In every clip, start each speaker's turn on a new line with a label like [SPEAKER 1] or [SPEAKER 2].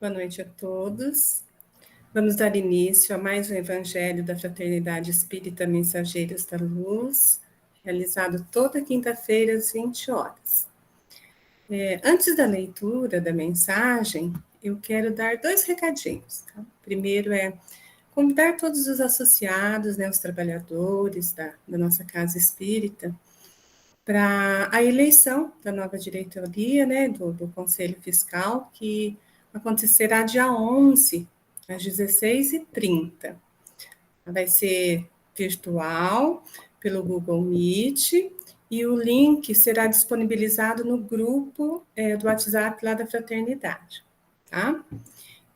[SPEAKER 1] Boa noite a todos. Vamos dar início a mais um Evangelho da Fraternidade Espírita Mensageiros da Luz, realizado toda quinta-feira às 20 horas. Antes da leitura da mensagem, eu quero dar 2 recadinhos. Tá? Primeiro é convidar todos os associados, os trabalhadores da nossa Casa Espírita, para a eleição da nova diretoria, do Conselho Fiscal, que acontecerá dia 11, às 16h30. Vai ser virtual, pelo Google Meet, e o link será disponibilizado no grupo do WhatsApp lá da Fraternidade, tá?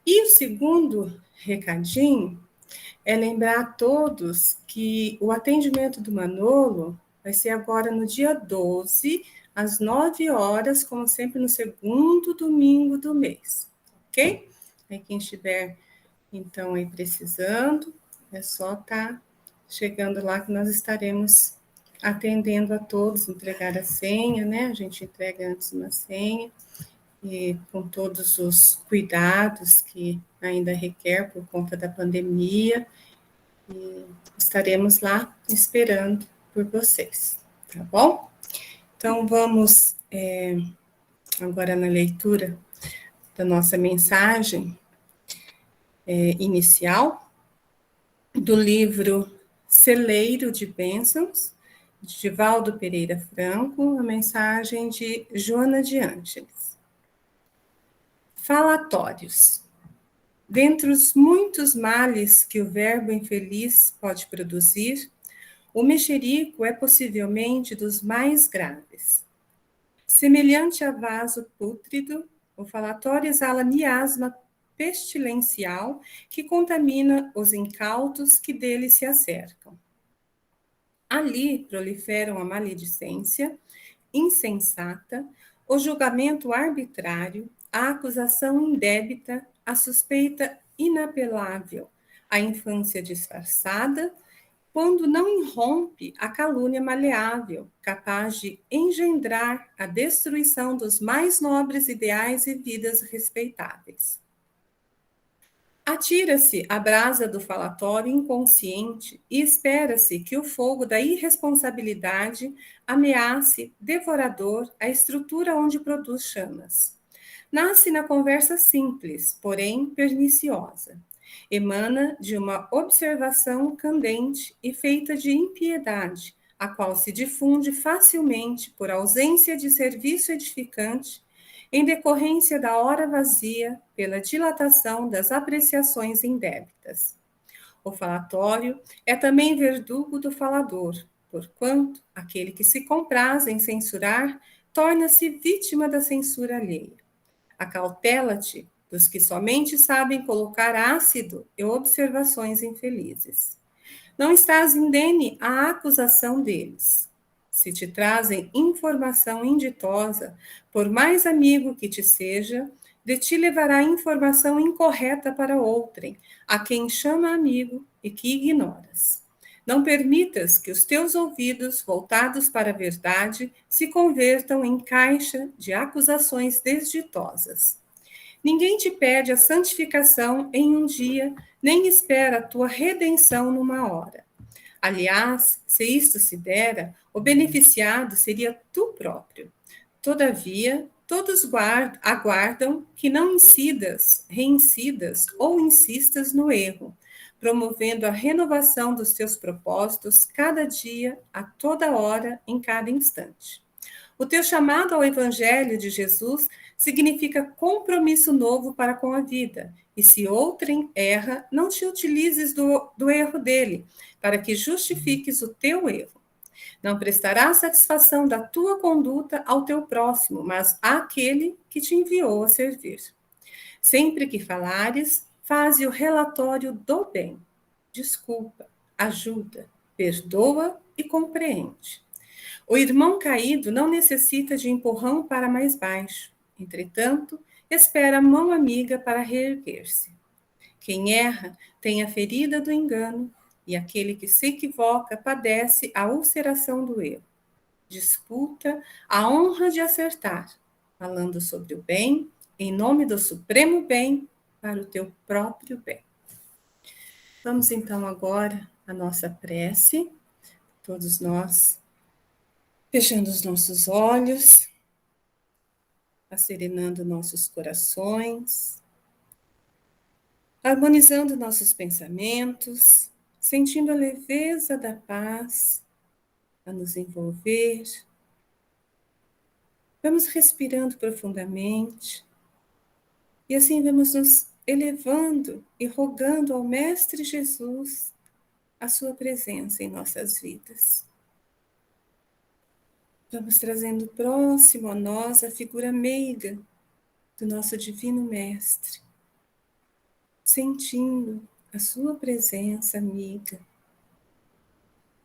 [SPEAKER 1] E o segundo recadinho é lembrar a todos que o atendimento do Manolo vai ser agora no dia 12, às 9 horas, como sempre, no segundo domingo do mês, ok? Aí quem estiver, então, aí precisando, é só estar chegando lá que nós estaremos atendendo a todos, entregar a senha, A gente entrega antes uma senha, e com todos os cuidados que ainda requer por conta da pandemia, e estaremos lá esperando por vocês, tá bom? Então, vamos agora na leitura da nossa mensagem inicial, do livro Celeiro de Bênçãos, de Divaldo Pereira Franco, a mensagem de Joana de Ângeles. Falatórios. Dentre os muitos males que o verbo infeliz pode produzir, o mexerico é possivelmente dos mais graves. Semelhante a vaso pútrido, o falatório exala miasma pestilencial que contamina os incautos que dele se acercam. Ali proliferam a maledicência insensata, o julgamento arbitrário, a acusação indébita, a suspeita inapelável, a infância disfarçada, quando não irrompe a calúnia maleável, capaz de engendrar a destruição dos mais nobres ideais e vidas respeitáveis. Atira-se à brasa do falatório inconsciente e espera-se que o fogo da irresponsabilidade ameace devorador a estrutura onde produz chamas. Nasce na conversa simples, porém perniciosa. Emana de uma observação candente e feita de impiedade, a qual se difunde facilmente por ausência de serviço edificante, em decorrência da hora vazia, pela dilatação das apreciações indébitas. O falatório é também verdugo do falador, porquanto aquele que se compraz em censurar torna-se vítima da censura alheia. Acautela-te dos que somente sabem colocar ácido e observações infelizes. Não estás indene à acusação deles. Se te trazem informação inditosa, por mais amigo que te seja, de ti levará informação incorreta para outrem, a quem chama amigo e que ignoras. Não permitas que os teus ouvidos, voltados para a verdade, se convertam em caixa de acusações desditosas. Ninguém te pede a santificação em um dia, nem espera a tua redenção numa hora. Aliás, se isto se dera, o beneficiado seria tu próprio. Todavia, todos aguardam que não reincidas ou insistas no erro, promovendo a renovação dos teus propósitos cada dia, a toda hora, em cada instante. O teu chamado ao Evangelho de Jesus significa compromisso novo para com a vida. E se outrem erra, não te utilizes do erro dele, para que justifiques o teu erro. Não prestarás satisfação da tua conduta ao teu próximo, mas àquele que te enviou a servir. Sempre que falares, faze o relatório do bem. Desculpa, ajuda, perdoa e compreende. O irmão caído não necessita de empurrão para mais baixo. Entretanto, espera a mão amiga para reerguer-se. Quem erra tem a ferida do engano, e aquele que se equivoca padece a ulceração do erro. Disputa a honra de acertar, falando sobre o bem, em nome do supremo bem, para o teu próprio bem. Vamos então agora à nossa prece, todos nós, fechando os nossos olhos, acerenando nossos corações, harmonizando nossos pensamentos, sentindo a leveza da paz a nos envolver. Vamos respirando profundamente e assim vamos nos elevando e rogando ao Mestre Jesus a sua presença em nossas vidas. Vamos trazendo próximo a nós a figura meiga do nosso Divino Mestre, sentindo a sua presença amiga,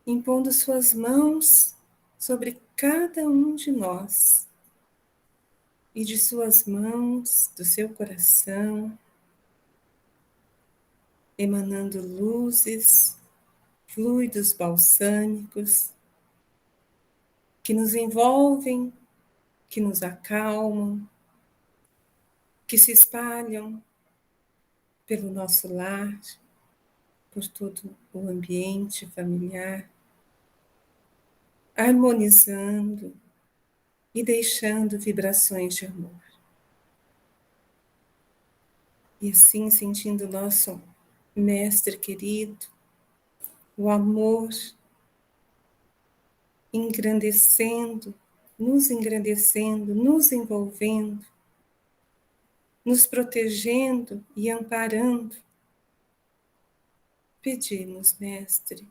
[SPEAKER 1] impondo suas mãos sobre cada um de nós e de suas mãos, do seu coração, emanando luzes, fluidos balsâmicos que nos envolvem, que nos acalmam, que se espalham pelo nosso lar, por todo o ambiente familiar, harmonizando e deixando vibrações de amor. E assim sentindo o nosso Mestre querido, o amor engrandecendo, nos envolvendo, nos protegendo e amparando. Pedimos, Mestre,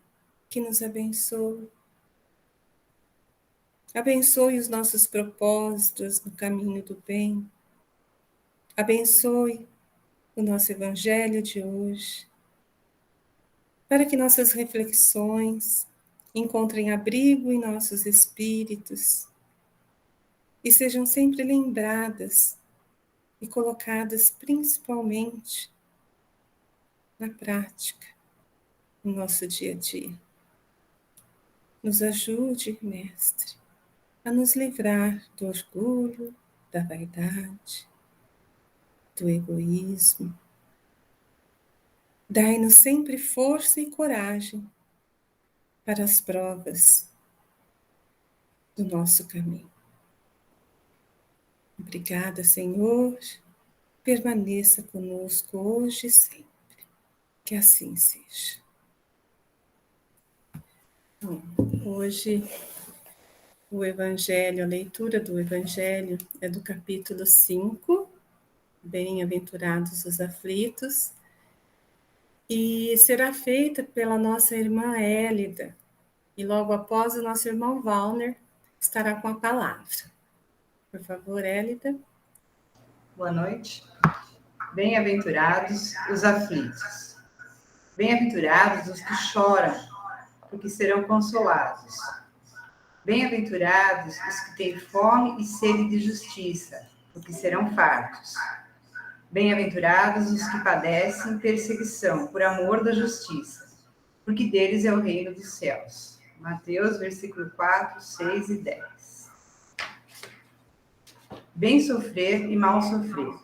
[SPEAKER 1] que nos abençoe. Abençoe os nossos propósitos no caminho do bem. Abençoe o nosso Evangelho de hoje, para que nossas reflexões encontrem abrigo em nossos espíritos e sejam sempre lembradas e colocadas principalmente na prática, no nosso dia a dia. Nos ajude, Mestre, a nos livrar do orgulho, da vaidade, do egoísmo. Dai-nos sempre força e coragem para as provas do nosso caminho. Obrigada, Senhor. Permaneça conosco hoje e sempre. Que assim seja. Bom, hoje o Evangelho, a leitura do Evangelho é do capítulo 5, Bem-aventurados os aflitos, e será feita pela nossa irmã Hélida, e logo após o nosso irmão Valner estará com a palavra. Por favor, Hélida.
[SPEAKER 2] Boa noite. Bem-aventurados os aflitos. Bem-aventurados os que choram, porque serão consolados. Bem-aventurados os que têm fome e sede de justiça, porque serão fartos. Bem-aventurados os que padecem perseguição por amor da justiça, porque deles é o reino dos céus. Mateus, versículo 4, 6 e 10. Bem sofrer e mal sofrer.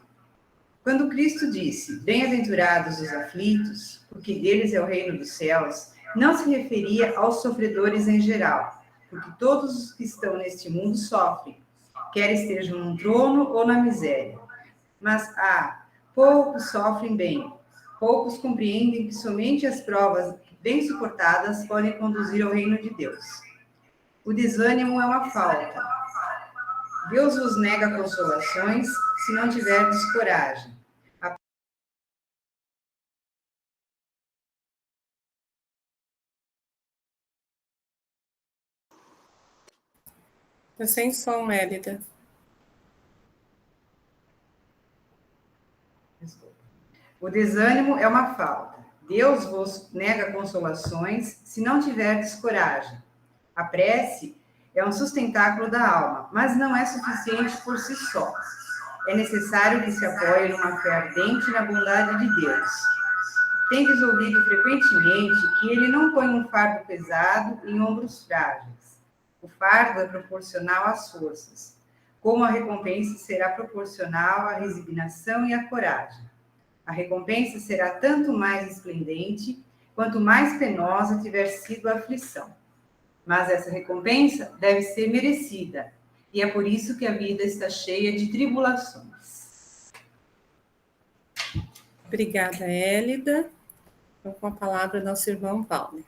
[SPEAKER 2] Quando Cristo disse, bem-aventurados os aflitos, porque deles é o reino dos céus, não se referia aos sofredores em geral, porque todos os que estão neste mundo sofrem, quer estejam no trono ou na miséria. Mas, poucos sofrem bem, poucos compreendem que somente as provas bem suportadas podem conduzir ao reino de Deus. O desânimo é uma falta. Deus vos nega consolações se não tiverdes coragem.
[SPEAKER 1] Está sem som, Hélida.
[SPEAKER 2] O desânimo é uma falta. Deus vos nega consolações se não tiverdes coragem. A prece é um sustentáculo da alma, mas não é suficiente por si só. É necessário que se apoie numa fé ardente na bondade de Deus. Tendes ouvido frequentemente que ele não põe um fardo pesado em ombros frágeis. O fardo é proporcional às forças, como a recompensa será proporcional à resignação e à coragem. A recompensa será tanto mais esplendente, quanto mais penosa tiver sido a aflição. Mas essa recompensa deve ser merecida, e é por isso que a vida está cheia de tribulações.
[SPEAKER 1] Obrigada, Hélida. Então, com a palavra, nosso irmão Paulo.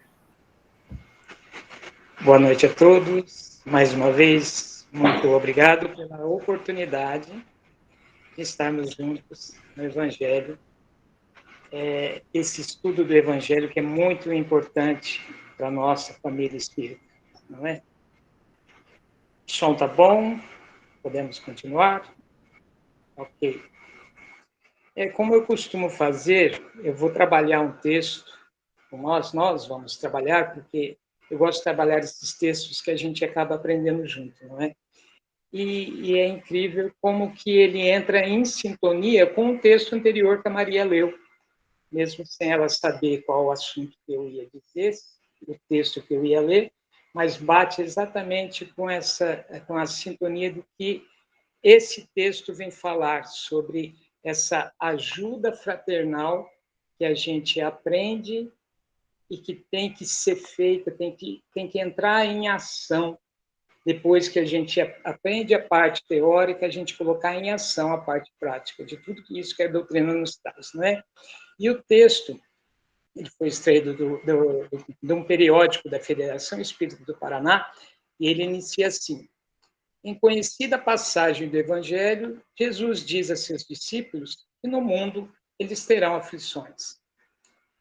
[SPEAKER 3] Boa noite a todos. Mais uma vez, muito obrigado pela oportunidade de estarmos juntos no Evangelho. Esse estudo do Evangelho que é muito importante para a nossa família espírita, não é? O som tá bom? Podemos continuar? Ok. Como eu costumo fazer, eu vou trabalhar um texto, nós vamos trabalhar, porque eu gosto de trabalhar esses textos que a gente acaba aprendendo junto, não é? E é incrível como que ele entra em sintonia com o texto anterior que a Maria leu, mesmo sem ela saber qual o assunto que eu ia dizer, o texto que eu ia ler, mas bate exatamente com a sintonia do que esse texto vem falar sobre essa ajuda fraternal que a gente aprende e que tem que ser feita, tem que entrar em ação. Depois que a gente aprende a parte teórica, a gente colocar em ação a parte prática de tudo isso que a doutrina nos traz, não é? E o texto, ele foi extraído de um periódico da Federação Espírita do Paraná, e ele inicia assim: em conhecida passagem do Evangelho, Jesus diz a seus discípulos que no mundo eles terão aflições.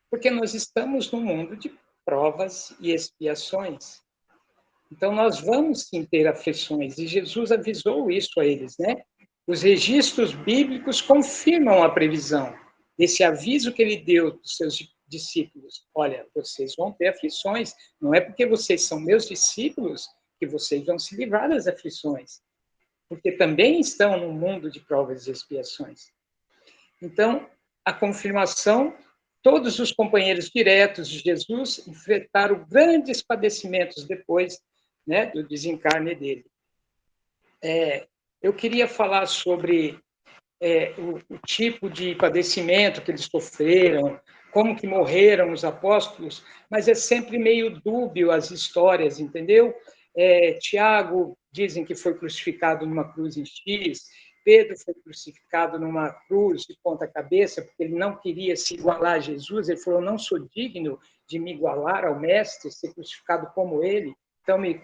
[SPEAKER 3] Porque nós estamos num mundo de provas e expiações. Então, nós vamos sim ter aflições, e Jesus avisou isso a eles, né? Os registros bíblicos confirmam a previsão desse aviso que ele deu aos seus discípulos. Olha, vocês vão ter aflições, não é porque vocês são meus discípulos que vocês vão se livrar das aflições, porque também estão no mundo de provas e expiações. Então, a confirmação, todos os companheiros diretos de Jesus enfrentaram grandes padecimentos depois, né, do desencarne dele. Eu queria falar sobre o tipo de padecimento que eles sofreram, como que morreram os apóstolos, mas é sempre meio dúbio as histórias, entendeu? Tiago, dizem que foi crucificado numa cruz em X, Pedro foi crucificado numa cruz de ponta cabeça, porque ele não queria se igualar a Jesus, ele falou, não sou digno de me igualar ao mestre, ser crucificado como ele, então me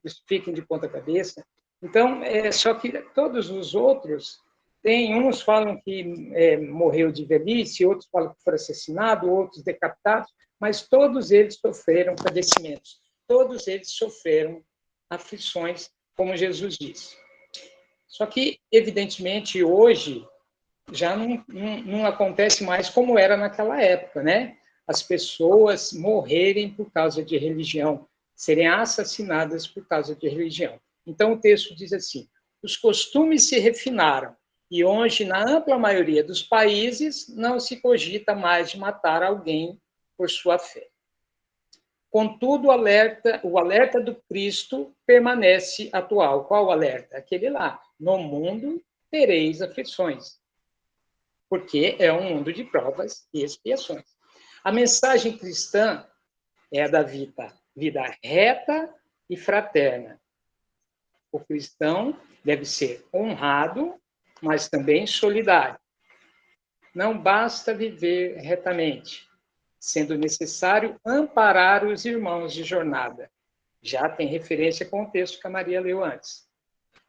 [SPEAKER 3] crucifiquem de ponta cabeça. Então, só que todos os outros, uns falam que morreu de velhice, outros falam que foi assassinado, outros decapitados, mas todos eles sofreram padecimentos, todos eles sofreram aflições, como Jesus disse. Só que, evidentemente, hoje já não acontece mais como era naquela época, né? As pessoas morrerem por causa de religião, serem assassinadas por causa de religião. Então, o texto diz assim: os costumes se refinaram, e hoje, na ampla maioria dos países, não se cogita mais de matar alguém por sua fé. Contudo, o alerta do Cristo permanece atual. Qual o alerta? Aquele lá: no mundo tereis aflições, porque é um mundo de provas e expiações. A mensagem cristã é a da vida reta e fraterna. O cristão deve ser honrado, mas também solidário. Não basta viver retamente, sendo necessário amparar os irmãos de jornada. Já tem referência com o texto que a Maria leu antes.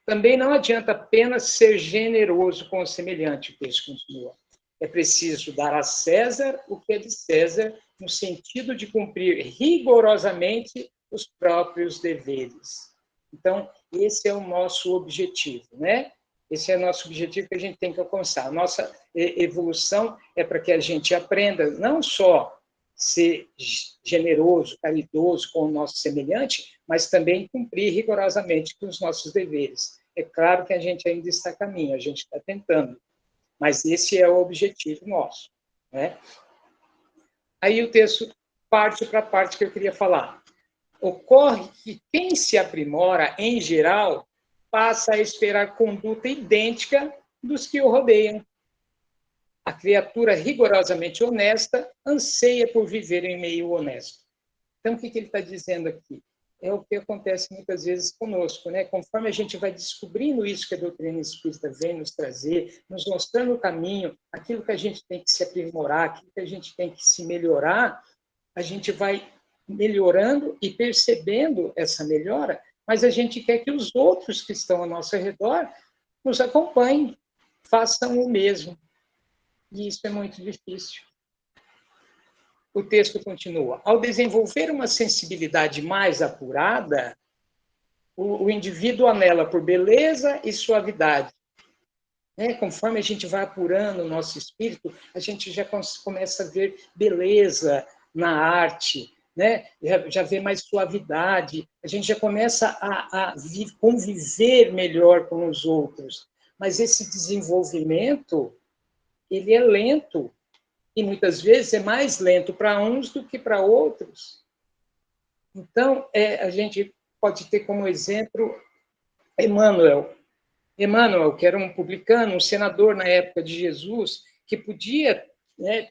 [SPEAKER 3] Também não adianta apenas ser generoso com o semelhante, o texto continua. É preciso dar a César o que é de César, no sentido de cumprir rigorosamente os próprios deveres. Então, esse é o nosso objetivo, né? Esse é o nosso objetivo que a gente tem que alcançar. A nossa evolução é para que a gente aprenda não só ser generoso, caridoso com o nosso semelhante, mas também cumprir rigorosamente com os nossos deveres. É claro que a gente ainda está a caminho, a gente está tentando, mas esse é o objetivo nosso, né? Aí o texto parte para a parte que eu queria falar. Ocorre que quem se aprimora, em geral, passa a esperar conduta idêntica dos que o rodeiam. a criatura rigorosamente honesta anseia por viver em meio honesto. Então, o que ele está dizendo aqui? É o que acontece muitas vezes conosco, né? Conforme a gente vai descobrindo isso que a doutrina espírita vem nos trazer, nos mostrando o caminho, aquilo que a gente tem que se aprimorar, aquilo que a gente tem que se melhorar, a gente vai melhorando e percebendo essa melhora, mas a gente quer que os outros que estão ao nosso redor nos acompanhem, façam o mesmo. E isso é muito difícil. O texto continua. Ao desenvolver uma sensibilidade mais apurada, o indivíduo anela por beleza e suavidade. Conforme a gente vai apurando o nosso espírito, a gente já começa a ver beleza na arte, né? Já vê mais suavidade, a gente já começa a conviver melhor com os outros. Mas esse desenvolvimento, ele é lento, e muitas vezes é mais lento para uns do que para outros. Então, a gente pode ter como exemplo Emmanuel, que era um publicano, um senador na época de Jesus, que podia, né,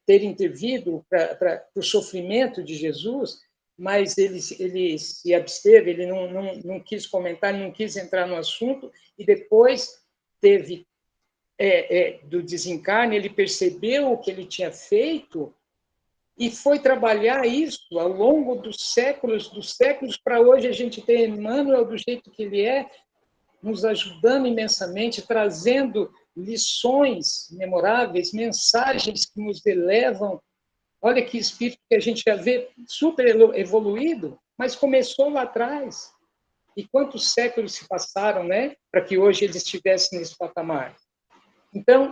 [SPEAKER 3] ter intervido para o sofrimento de Jesus, mas ele se absteve, ele não quis comentar, não quis entrar no assunto, e depois teve do desencarne, ele percebeu o que ele tinha feito e foi trabalhar isso ao longo dos séculos, para hoje a gente ter Emmanuel do jeito que ele é, nos ajudando imensamente, trazendo lições memoráveis, mensagens que nos elevam. Olha que espírito que a gente já vê super evoluído, mas começou lá atrás. E quantos séculos se passaram, né, para que hoje eles estivessem nesse patamar? Então,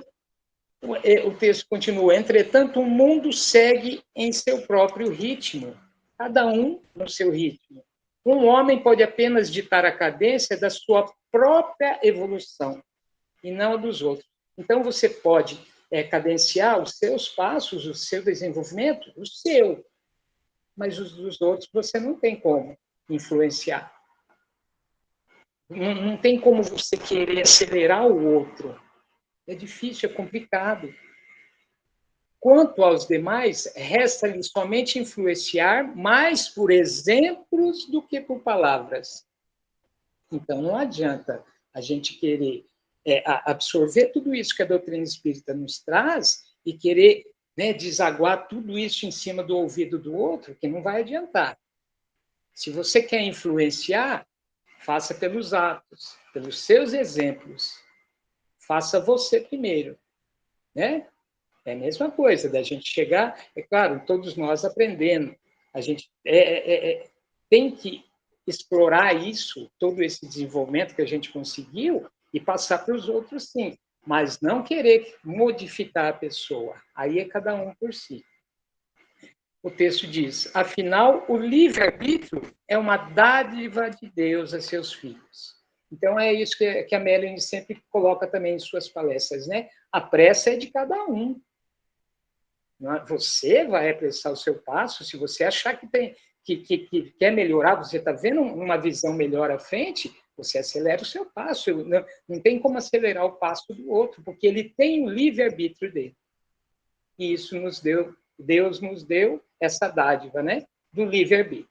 [SPEAKER 3] o texto continua. Entretanto, o mundo segue em seu próprio ritmo, cada um no seu ritmo. Um homem pode apenas ditar a cadência da sua própria evolução e não a dos outros. Então, você pode cadenciar os seus passos, o seu desenvolvimento, o seu, mas os dos outros você não tem como influenciar. Não tem como você querer acelerar o outro. É difícil, é complicado. Quanto aos demais, resta-lhe somente influenciar mais por exemplos do que por palavras. Então, não adianta a gente querer absorver tudo isso que a doutrina espírita nos traz e querer, né, desaguar tudo isso em cima do ouvido do outro, que não vai adiantar. Se você quer influenciar, faça pelos atos, pelos seus exemplos. Faça você primeiro, né? É a mesma coisa da gente chegar, é claro, todos nós aprendendo. A gente tem que explorar isso, todo esse desenvolvimento que a gente conseguiu e passar para os outros, sim. Mas não querer modificar a pessoa. Aí é cada um por si. O texto diz, afinal, o livre-arbítrio é uma dádiva de Deus a seus filhos. Então, é isso que a Melanie sempre coloca também em suas palestras, né? A pressa é de cada um. Você vai apressar o seu passo, se você achar que quer melhorar, você está vendo uma visão melhor à frente, você acelera o seu passo. Não tem como acelerar o passo do outro, porque ele tem o livre-arbítrio dele. E isso Deus nos deu essa dádiva, né, do livre-arbítrio.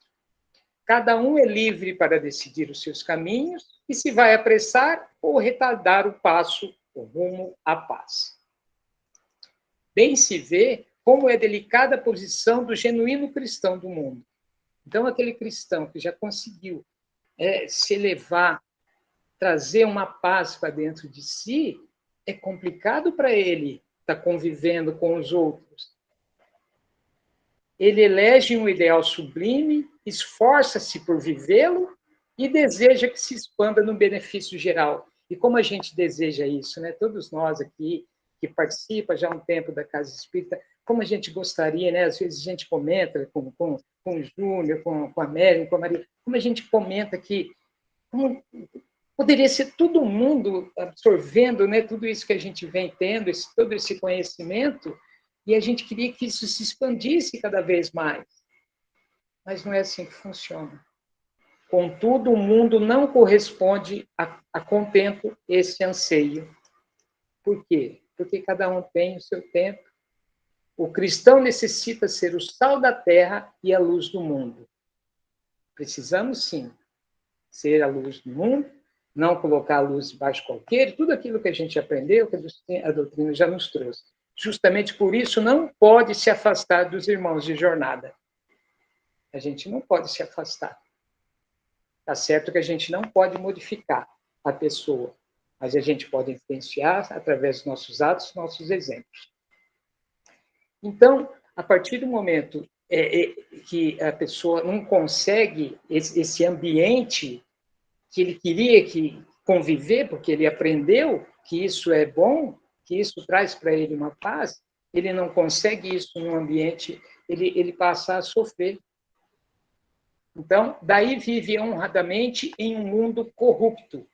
[SPEAKER 3] Cada um é livre para decidir os seus caminhos e se vai apressar ou retardar o passo, o rumo à paz. Bem se vê como é delicada a posição do genuíno cristão do mundo. Então, aquele cristão que já conseguiu se elevar, trazer uma paz para dentro de si, é complicado para ele estar convivendo com os outros. Ele elege um ideal sublime, esforça-se por vivê-lo e deseja que se expanda no benefício geral. E como a gente deseja isso, né? Todos nós aqui, que participam já há um tempo da Casa Espírita, como a gente gostaria, né? Às vezes a gente comenta com o Júnior, com a Mary, com a Maria, como a gente comenta que poderia ser todo mundo absorvendo, né, tudo isso que a gente vem tendo, todo esse conhecimento, e a gente queria que isso se expandisse cada vez mais. Mas não é assim que funciona. Contudo, o mundo não corresponde a contento esse anseio. Por quê? porque cada um tem o seu tempo. O cristão necessita ser o sal da terra e a luz do mundo. Precisamos, sim, ser a luz do mundo, não colocar a luz debaixo qualquer, tudo aquilo que a gente aprendeu, que a doutrina já nos trouxe. Justamente por isso, não pode se afastar dos irmãos de jornada. A gente não pode se afastar. Tá certo que a gente não pode modificar a pessoa, mas a gente pode influenciar através dos nossos atos, nossos exemplos. Então, a partir do momento que a pessoa não consegue esse ambiente que ele queria conviver, porque ele aprendeu que isso é bom, que isso traz para ele uma paz, ele não consegue isso num ambiente, ele passa a sofrer. Então, daí vive honradamente em um mundo corrupto,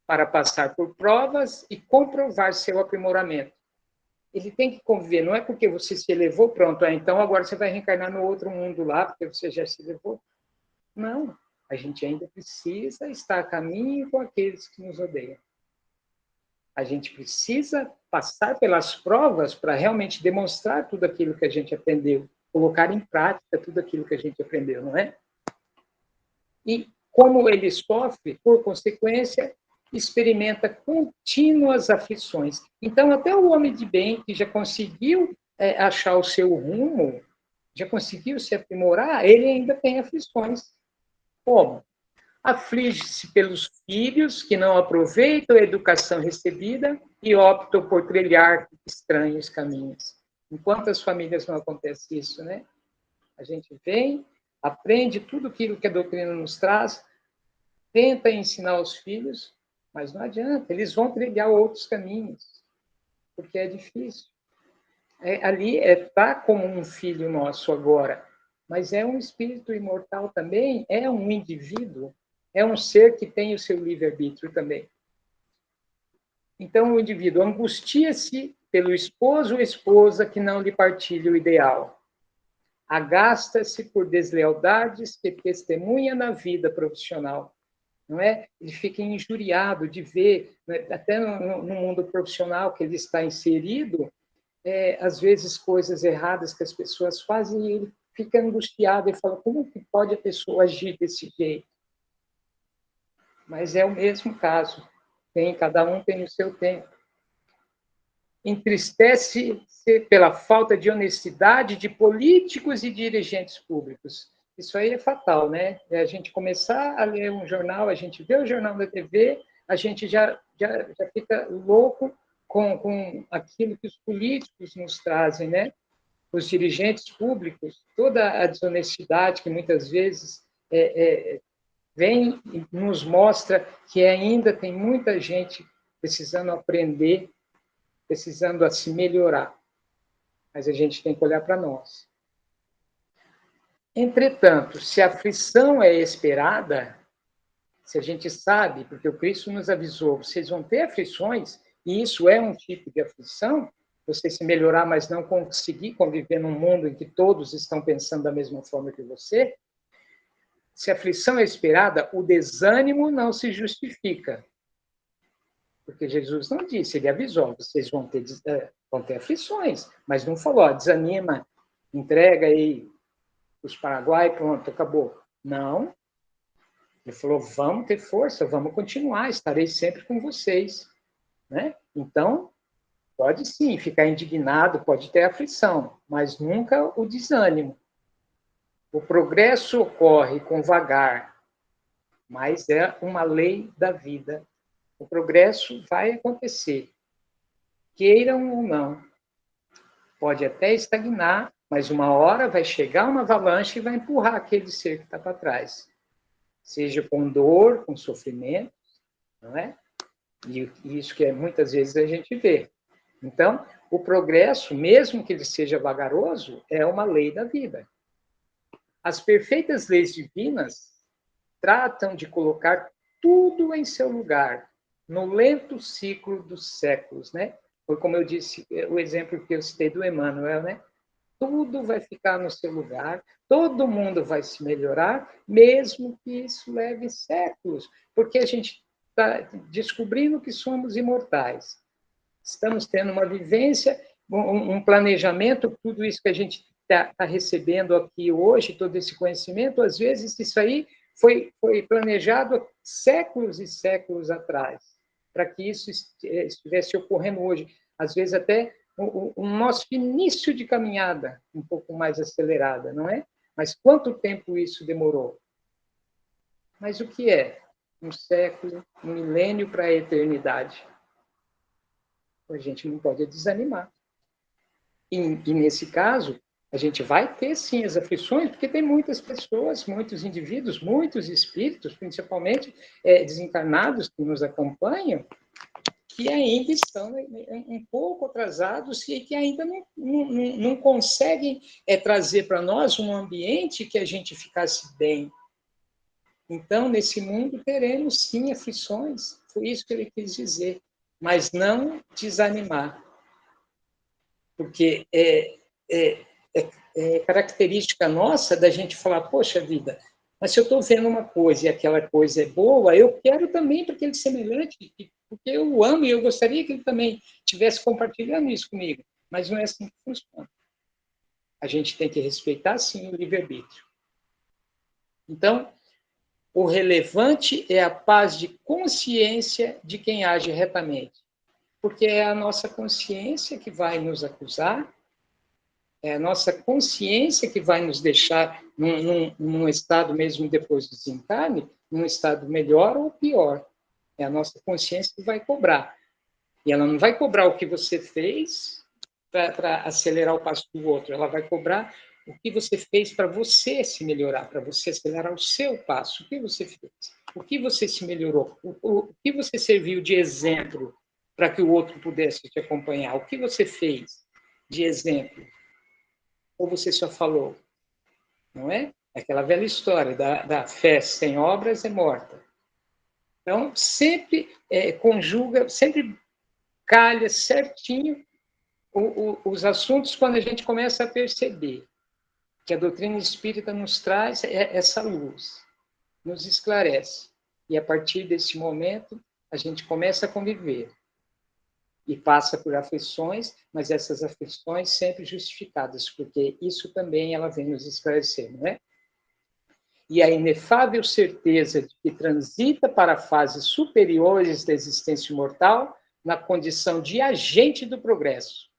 [SPEAKER 3] para passar por provas e comprovar seu aprimoramento. Ele tem que conviver, não é porque você se elevou, pronto, então agora você vai reencarnar no outro mundo lá, porque você já se elevou. Não, a gente ainda precisa estar a caminho com aqueles que nos odeiam. A gente precisa passar pelas provas para realmente demonstrar tudo aquilo que a gente aprendeu, colocar em prática tudo aquilo que a gente aprendeu, não é? E como ele sofre, por consequência, experimenta contínuas aflições. Então, até o homem de bem, que já conseguiu achar o seu rumo, já conseguiu se aprimorar, ele ainda tem aflições. Como? Aflige-se pelos filhos que não aproveitam a educação recebida e optam por trilhar estranhos caminhos. Em quantas famílias não acontece isso, né? A gente vem, aprende tudo aquilo que a doutrina nos traz, tenta ensinar os filhos, mas não adianta, eles vão trilhar outros caminhos, porque é difícil. Ali está como um filho nosso agora, mas é um espírito imortal também, é um indivíduo, é um ser que tem o seu livre-arbítrio também. Então, o indivíduo angustia-se pelo esposo ou esposa que não lhe partilha o ideal. Agasta-se por deslealdades que testemunha na vida profissional. Não é? Ele fica injuriado de ver, né, até no mundo profissional que ele está inserido, às vezes coisas erradas que as pessoas fazem e ele fica angustiado e fala, como que pode a pessoa agir desse jeito? Mas é o mesmo caso. Cada um tem o seu tempo. Entristece-se pela falta de honestidade de políticos e dirigentes públicos. Isso aí é fatal, né? A gente começar a ler um jornal, a gente vê o jornal da TV, a gente já fica louco com aquilo que os políticos nos trazem, né? Os dirigentes públicos, toda a desonestidade que muitas vezes vem e nos mostra que ainda tem muita gente precisando aprender, precisando se melhorar. Mas a gente tem que olhar para nós. Entretanto, se a aflição é esperada, se a gente sabe, porque o Cristo nos avisou, vocês vão ter aflições, e isso é um tipo de aflição, você se melhorar, mas não conseguir conviver num mundo em que todos estão pensando da mesma forma que você, se a aflição é esperada, o desânimo não se justifica. Porque Jesus não disse, ele avisou, vocês vão ter aflições, mas não falou, desanima, entrega aí os Paraguai, pronto, acabou. Não. Ele falou, vamos ter força, vamos continuar, estarei sempre com vocês. Né? Então, pode sim ficar indignado, pode ter aflição, mas nunca o desânimo. O progresso ocorre com vagar, mas é uma lei da vida. O progresso vai acontecer, queiram ou não. Pode até estagnar, mas uma hora vai chegar uma avalanche e vai empurrar aquele ser que está para trás. Seja com dor, com sofrimento, não é? E isso que muitas vezes a gente vê. Então, o progresso, mesmo que ele seja vagaroso, é uma lei da vida. As perfeitas leis divinas tratam de colocar tudo em seu lugar, no lento ciclo dos séculos, né? Foi como eu disse, o exemplo que eu citei do Emmanuel, né? Tudo vai ficar no seu lugar, todo mundo vai se melhorar, mesmo que isso leve séculos, porque a gente está descobrindo que somos imortais. estamos tendo uma vivência, um planejamento, tudo isso que a gente está recebendo aqui hoje, todo esse conhecimento, às vezes isso aí foi planejado séculos e séculos atrás, para que isso estivesse ocorrendo hoje. Às vezes até o nosso início de caminhada um pouco mais acelerada, não é? Mas quanto tempo isso demorou? Mas o que é? Um século, um milênio para a eternidade. A gente não pode desanimar. E nesse caso, a gente vai ter, sim, as aflições, porque tem muitas pessoas, muitos indivíduos, muitos espíritos, principalmente desencarnados, que nos acompanham, que ainda estão um pouco atrasados e que ainda não conseguem trazer para nós um ambiente que a gente ficasse bem. Então, nesse mundo, teremos, sim, aflições. Foi isso que ele quis dizer. Mas não desanimar. Porque é característica nossa da gente falar, poxa vida, mas se eu estou vendo uma coisa e aquela coisa é boa, eu quero também para aquele semelhante, porque eu o amo e eu gostaria que ele também estivesse compartilhando isso comigo. Mas não é assim que funciona. A gente tem que respeitar, sim, o livre-arbítrio. Então, o relevante é a paz de consciência de quem age retamente. Porque é a nossa consciência que vai nos acusar, é a nossa consciência que vai nos deixar num estado, mesmo depois do desencarne, num estado melhor ou pior. É a nossa consciência que vai cobrar. E ela não vai cobrar o que você fez para acelerar o passo do outro, ela vai cobrar o que você fez para você se melhorar, para você acelerar o seu passo. O que você fez? O que você se melhorou? O que você serviu de exemplo para que o outro pudesse te acompanhar? O que você fez de exemplo? Ou você só falou? Não é? Aquela velha história da fé sem obras é morta. Então, sempre conjuga, sempre calha certinho os assuntos quando a gente começa a perceber que a doutrina espírita nos traz essa luz, nos esclarece. E a partir desse momento, a gente começa a conviver. E passa por aflições, mas essas aflições sempre justificadas, porque isso também ela vem nos esclarecer, não é? E a inefável certeza de que transita para fases superiores da existência mortal na condição de agente do progresso.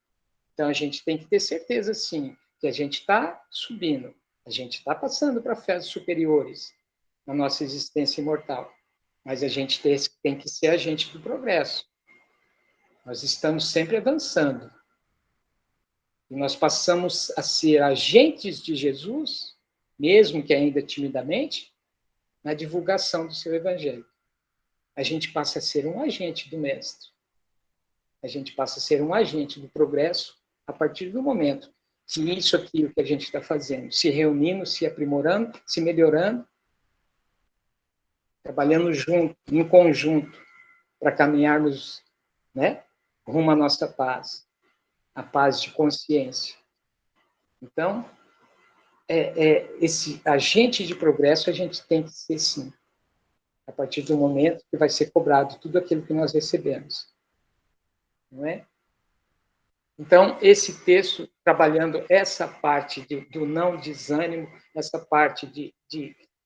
[SPEAKER 3] Então, a gente tem que ter certeza, sim, que a gente está subindo, a gente está passando para fases superiores na nossa existência imortal, mas a gente tem que ser agente do progresso. Nós estamos sempre avançando. E nós passamos a ser agentes de Jesus, mesmo que ainda timidamente, na divulgação do seu evangelho. A gente passa a ser um agente do Mestre. A gente passa a ser um agente do progresso a partir do momento que isso aqui, o que a gente está fazendo, se reunindo, se aprimorando, se melhorando, trabalhando junto, em conjunto, para caminharmos, né, rumo à nossa paz, a paz de consciência. Então, esse agente de progresso a gente tem que ser, sim, a partir do momento que vai ser cobrado tudo aquilo que nós recebemos. Não é? Então, esse texto, trabalhando essa parte do não desânimo, essa parte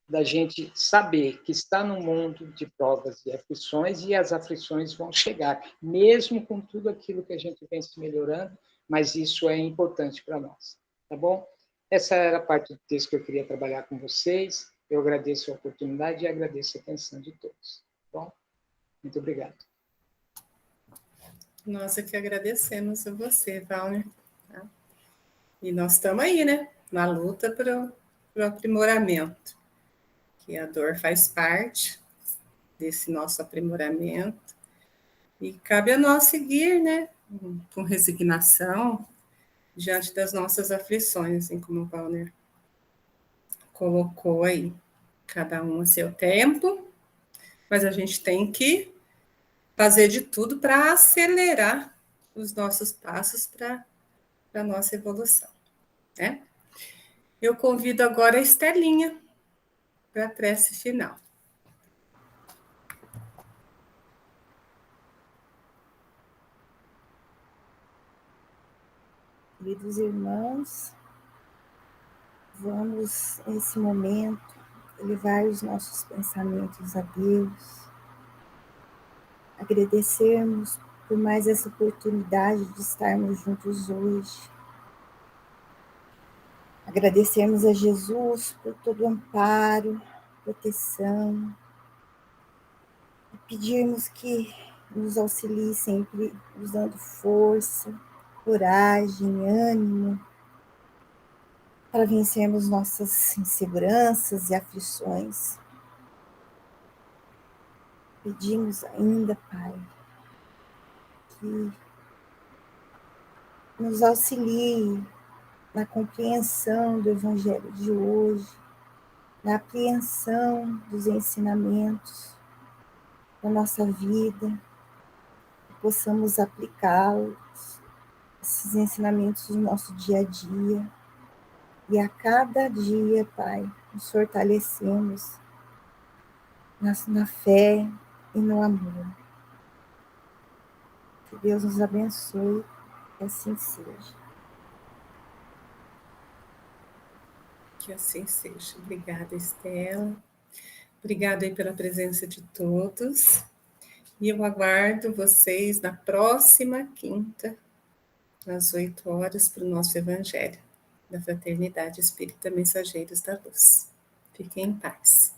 [SPEAKER 3] da gente saber que está no mundo de provas e aflições, e as aflições vão chegar, mesmo com tudo aquilo que a gente vem se melhorando, mas isso é importante para nós, tá bom? Essa era a parte do texto que eu queria trabalhar com vocês. Eu agradeço a oportunidade e agradeço a atenção de todos. Tá bom? Muito obrigado.
[SPEAKER 1] Nós que agradecemos a você, Valner. Tá? E nós estamos aí, né? Na luta para o aprimoramento. Que a dor faz parte desse nosso aprimoramento. E cabe a nós seguir, né? Com resignação, diante das nossas aflições, assim como o Valner colocou aí. Cada um a seu tempo, mas a gente tem que fazer de tudo para acelerar os nossos passos para a nossa evolução, né? Eu convido agora a Estelinha para a prece final.
[SPEAKER 4] Queridos irmãos, vamos, nesse momento, elevar os nossos pensamentos a Deus, agradecermos por mais essa oportunidade de estarmos juntos hoje, agradecermos a Jesus por todo o amparo, proteção, e pedirmos que nos auxilie sempre, nos dando força, coragem, ânimo, para vencermos nossas inseguranças e aflições. Pedimos ainda, Pai, que nos auxilie na compreensão do Evangelho de hoje, na apreensão dos ensinamentos da nossa vida, que possamos aplicá-los, esses ensinamentos no nosso dia a dia, e a cada dia, Pai, nos fortalecemos na fé e no amor. Que Deus nos abençoe, que assim seja.
[SPEAKER 1] Que assim seja. Obrigada, Estela. Obrigada aí pela presença de todos. E eu aguardo vocês na próxima quinta, às 8 horas, para o nosso Evangelho da Fraternidade Espírita Mensageiros da Luz. Fiquem em paz.